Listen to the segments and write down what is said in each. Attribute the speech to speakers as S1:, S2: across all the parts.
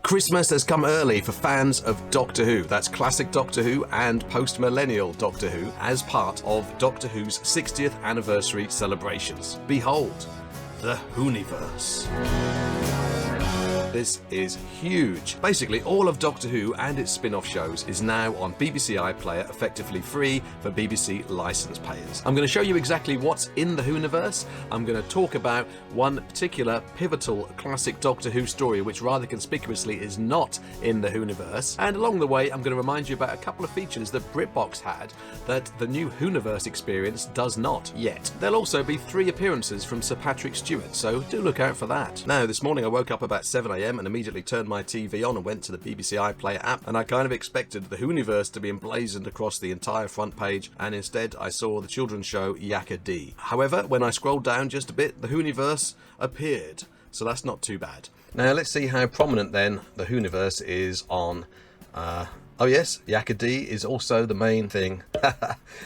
S1: Christmas has come early for fans of Doctor Who. That's classic Doctor Who and post-millennial Doctor Who as part of Doctor Who's 60th anniversary celebrations. Behold, the Whoniverse. This is huge. Basically, all of Doctor Who and its spin-off shows is now on BBC iPlayer, effectively free for BBC license payers. I'm going to show you exactly what's in the Whoniverse. I'm going to talk about one particular pivotal classic Doctor Who story which rather conspicuously is not in the Whoniverse. And along the way, I'm going to remind you about a couple of features that BritBox had that the new Whoniverse experience does not yet. There'll also be 3 appearances from Sir Patrick Stewart, so do look out for that. Now, this morning I woke up about 7 a.m. and immediately turned my TV on and went to the BBC iPlayer app, and I kind of expected the Whoniverse to be emblazoned across the entire front page, and instead I saw the children's show Yakka D. However, when I scrolled down just a bit, the Whoniverse appeared, so that's not too bad. Now let's see how prominent then the Whoniverse is on oh yes, Yakka D is also the main thing.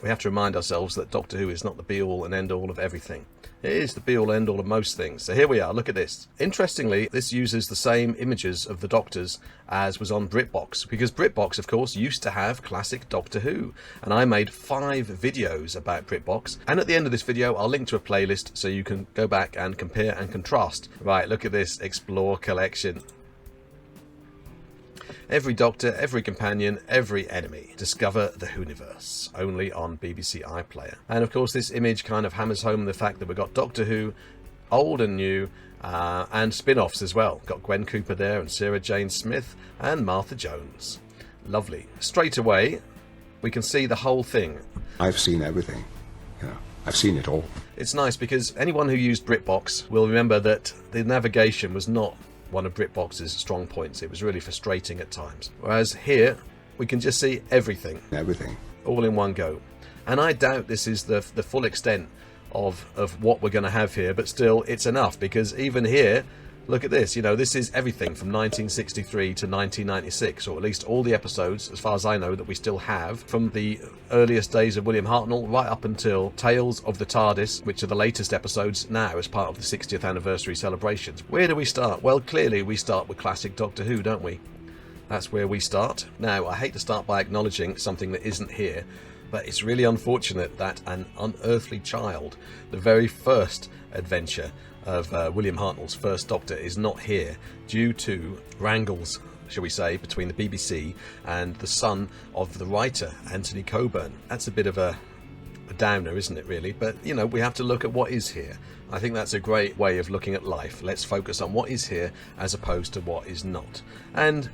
S1: We have to remind ourselves that Doctor Who is not the be-all and end-all of everything. It is the be-all and end-all of most things. So here we are, look at this. Interestingly, this uses the same images of the Doctors as was on BritBox, because BritBox, of course, used to have classic Doctor Who. And I made 5 videos about BritBox. And at the end of this video, I'll link to a playlist so you can go back and compare and contrast. Right, look at this Explore collection. Every Doctor, every companion, every enemy. Discover the Whoniverse, only on BBC iPlayer. And of course this image kind of hammers home the fact that we've got Doctor Who, old and new, and spin-offs as well. Got Gwen Cooper there and Sarah Jane Smith and Martha Jones. Lovely. Straight away, we can see the whole thing.
S2: I've seen everything. I've seen it all.
S1: It's nice because anyone who used BritBox will remember that the navigation was not one of BritBox's strong points. It was really frustrating at times. Whereas here, we can just see everything.
S2: Everything.
S1: All in one go. And I doubt this is the full extent of what we're going to have here, but still, it's enough, because even here, look at this. This is everything from 1963 to 1996, or at least all the episodes, as far as I know, that we still have, from the earliest days of William Hartnell right up until Tales of the TARDIS, which are the latest episodes now as part of the 60th anniversary celebrations. Where do we start? Well, clearly we start with classic Doctor Who, don't we? That's where we start. Now, I hate to start by acknowledging something that isn't here, but it's really unfortunate that an unearthly child, the very first adventure of William Hartnell's first Doctor, is not here due to wrangles, shall we say, between the BBC and the son of the writer, Anthony Coburn. That's a bit of a downer, isn't it, really? But, we have to look at what is here. I think that's a great way of looking at life. Let's focus on what is here as opposed to what is not. And,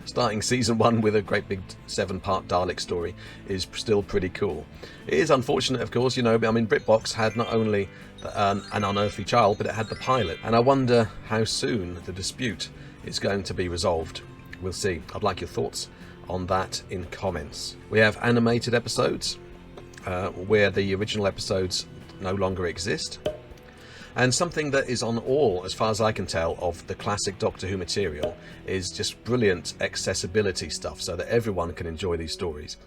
S1: starting season 1 with a great big 7-part Dalek story is still pretty cool. It is unfortunate, of course, BritBox had not only an unearthly child, but it had the pilot. And I wonder how soon the dispute is going to be resolved. We'll see. I'd like your thoughts on that in comments. We have animated episodes where the original episodes no longer exist. And something that is on all, as far as I can tell, of the classic Doctor Who material is just brilliant accessibility stuff so that everyone can enjoy these stories.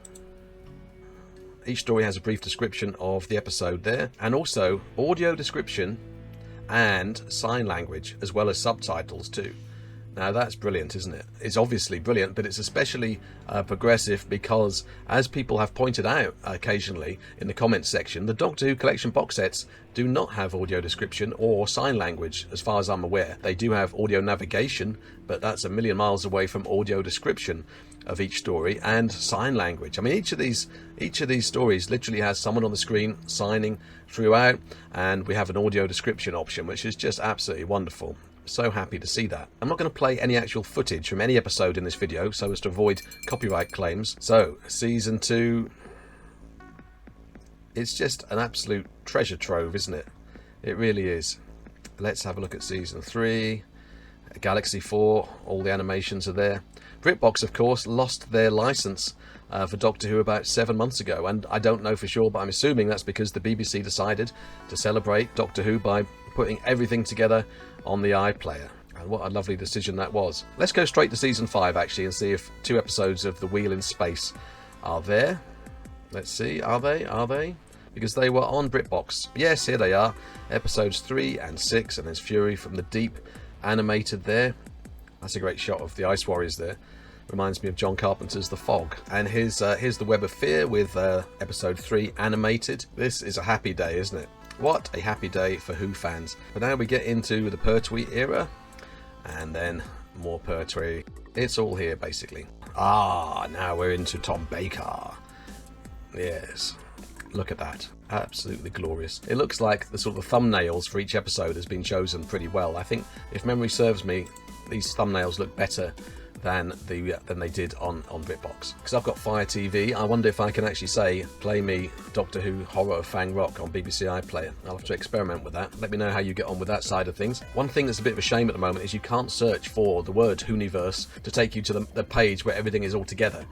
S1: Each story has a brief description of the episode there, and also audio description and sign language, as well as subtitles too. Now that's brilliant, isn't it? It's obviously brilliant, but it's especially progressive because, as people have pointed out occasionally in the comments section, the Doctor Who collection box sets do not have audio description or sign language, as far as I'm aware. They do have audio navigation, but that's a million miles away from audio description of each story and sign language. Each of these stories literally has someone on the screen signing throughout, and we have an audio description option, which is just absolutely wonderful. So happy to see that. I'm not going to play any actual footage from any episode in this video so as to avoid copyright claims. So, season 2, it's just an absolute treasure trove, isn't it? It really is. Let's have a look at season 3, Galaxy 4, all the animations are there. BritBox, of course, lost their license for Doctor Who about 7 months ago, and I don't know for sure, but I'm assuming that's because the BBC decided to celebrate Doctor Who by putting everything together on the iPlayer. And what a lovely decision that was. Let's go straight to season 5 actually and see if 2 episodes of The Wheel in Space are there. Let's see, are they? Because they were on BritBox. Yes, here they are. Episodes 3 and 6, and there's Fury from the Deep animated there. That's a great shot of the Ice Warriors there. Reminds me of John Carpenter's The Fog. And here's The Web of Fear with episode 3 animated. This is a happy day, isn't it? What a happy day for Who fans. But now we get into the Pertwee era, and then more Pertwee. It's all here, basically. Now we're into Tom Baker. Yes. Look at that. Absolutely glorious. It looks like the sort of thumbnails for each episode has been chosen pretty well. I think, if memory serves me, these thumbnails look better than they did on BritBox. Because I've got Fire TV, I wonder if I can actually say, play me Doctor Who Horror of Fang Rock on BBC iPlayer. I'll have to experiment with that. Let me know how you get on with that side of things. One thing that's a bit of a shame at the moment is you can't search for the word Whoniverse to take you to the page where everything is all together.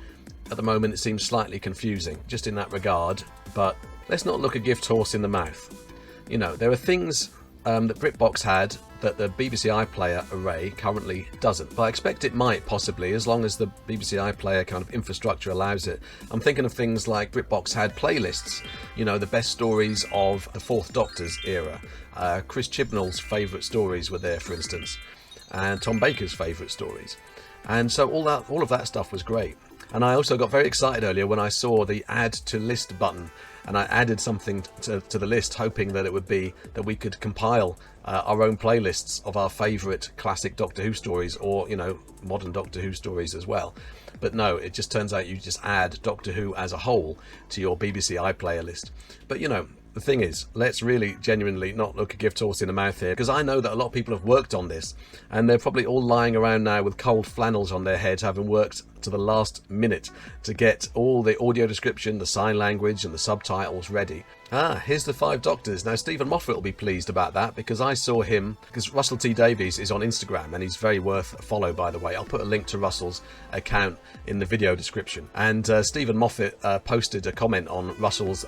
S1: At the moment it seems slightly confusing, just in that regard, but let's not look a gift horse in the mouth. You know, there are things that BritBox had that the BBC iPlayer array currently doesn't. But I expect it might, possibly, as long as the BBC iPlayer kind of infrastructure allows it. I'm thinking of things like BritBox had playlists, you know, the best stories of the Fourth Doctor's era. Chris Chibnall's favourite stories were there, for instance, and Tom Baker's favourite stories. And so all of that stuff was great. And I also got very excited earlier when I saw the add to list button, and I added something to the list, hoping that it would be that we could compile our own playlists of our favourite classic Doctor Who stories, or, you know, modern Doctor Who stories as well. But no, it just turns out you just add Doctor Who as a whole to your BBC iPlayer list. But, you know, the thing is, let's really genuinely not look a gift horse in the mouth here, because I know that a lot of people have worked on this, and they're probably all lying around now with cold flannels on their heads, having worked to the last minute to get all the audio description, the sign language and the subtitles ready. Here's the 5 Doctors. Now Stephen Moffat will be pleased about that, because I saw him, because Russell T Davies is on Instagram, and he's very worth a follow, by the way. I'll put a link to Russell's account in the video description. And Stephen Moffat posted a comment on Russell's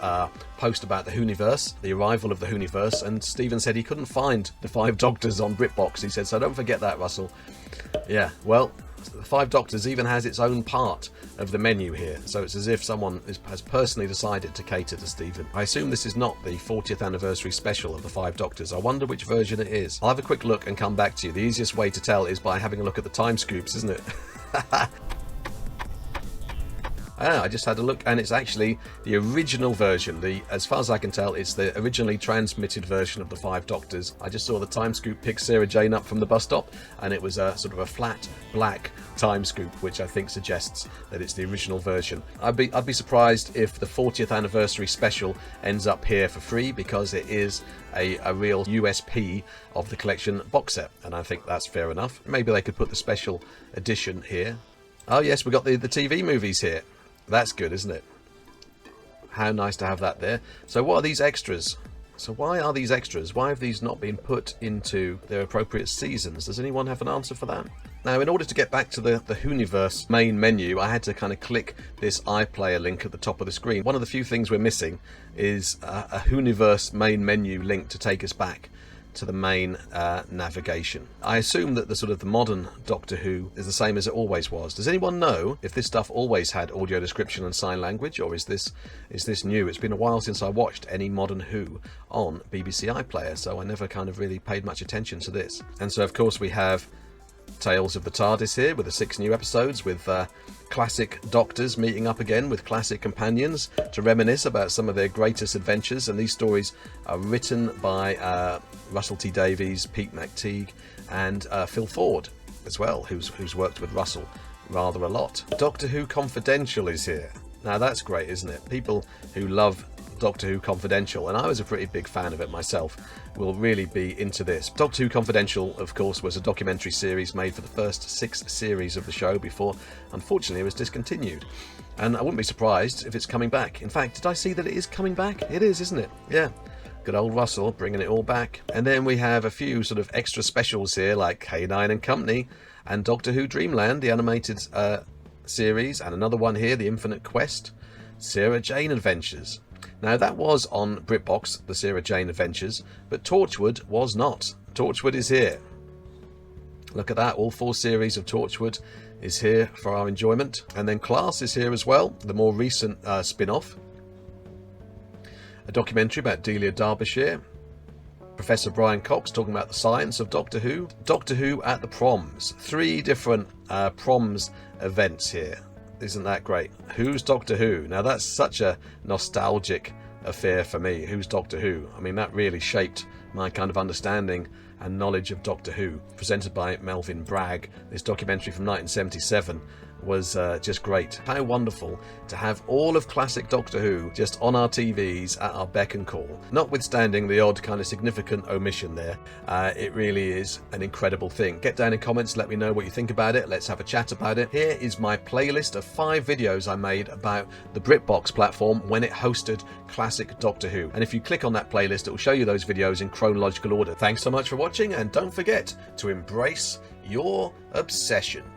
S1: post about the Whoniverse, the arrival of the Whoniverse, and Stephen said he couldn't find the 5 Doctors on BritBox. He said, so don't forget that, Russell. Yeah, well, the 5 Doctors even has its own part of the menu here, so it's as if someone has personally decided to cater to Stephen. I assume this is not the 40th anniversary special of the 5 Doctors. I wonder which version it is. I'll have a quick look and come back to you. The easiest way to tell is by having a look at the time scoops, isn't it? I just had a look, and it's actually the original version. As far as I can tell, it's the originally transmitted version of the 5 Doctors. I just saw the time scoop pick Sarah Jane up from the bus stop, and it was a sort of a flat black time scoop, which I think suggests that it's the original version. I'd be surprised if the 40th anniversary special ends up here for free, because it is a real USP of the collection box set, and I think that's fair enough. Maybe they could put the special edition here. Oh yes, we got the TV movies here. That's good, isn't it? How nice to have that there. So what are these extras? So why are these extras? Why have these not been put into their appropriate seasons? Does anyone have an answer for that? Now, in order to get back to the Whoniverse main menu, I had to kind of click this iPlayer link at the top of the screen. One of the few things we're missing is a Whoniverse main menu link to take us back to the main navigation. I assume that the modern Doctor Who is the same as it always was. Does anyone know if this stuff always had audio description and sign language, or is this new? It's been a while since I watched any modern Who on BBC iPlayer, so I never kind of really paid much attention to this. And so of course we have Tales of the TARDIS here, with the 6 new episodes, with classic Doctors meeting up again with classic companions to reminisce about some of their greatest adventures. And these stories are written by Russell T Davies, Pete McTeague, and Phil Ford as well, who's worked with Russell rather a lot. Doctor Who Confidential is here. Now that's great, isn't it? People who love Doctor Who Confidential, and I was a pretty big fan of it myself, will really be into this. Doctor Who Confidential, of course, was a documentary series made for the first 6 series of the show before, unfortunately, it was discontinued. And I wouldn't be surprised if it's coming back. In fact, did I see that it is coming back? It is, isn't it? Yeah. Good old Russell, bringing it all back. And then we have a few sort of extra specials here, like K9 and Company, and Doctor Who Dreamland, the animated series, and another one here, The Infinite Quest, Sarah Jane Adventures. Now that was on BritBox, the Sarah Jane Adventures, but Torchwood was not. Torchwood is here. Look at that, all 4 series of Torchwood is here for our enjoyment. And then Class is here as well, the more recent spin-off. A documentary about Delia Derbyshire. Professor Brian Cox talking about the science of Doctor Who. Doctor Who at the proms. 3 different proms events here. Isn't that great? Who's Doctor Who? Now that's such a nostalgic affair for me. Who's Doctor Who? I mean, that really shaped my kind of understanding and knowledge of Doctor Who. Presented by Melvyn Bragg, this documentary from 1977 was just great. How wonderful to have all of classic Doctor Who just on our TVs at our beck and call. Notwithstanding the odd kind of significant omission there, it really is an incredible thing. Get down in comments, let me know what you think about it. Let's have a chat about it. Here is my playlist of 5 videos I made about the BritBox platform when it hosted classic Doctor Who. And if you click on that playlist, it will show you those videos in chronological order. Thanks so much for watching, and don't forget to embrace your obsession.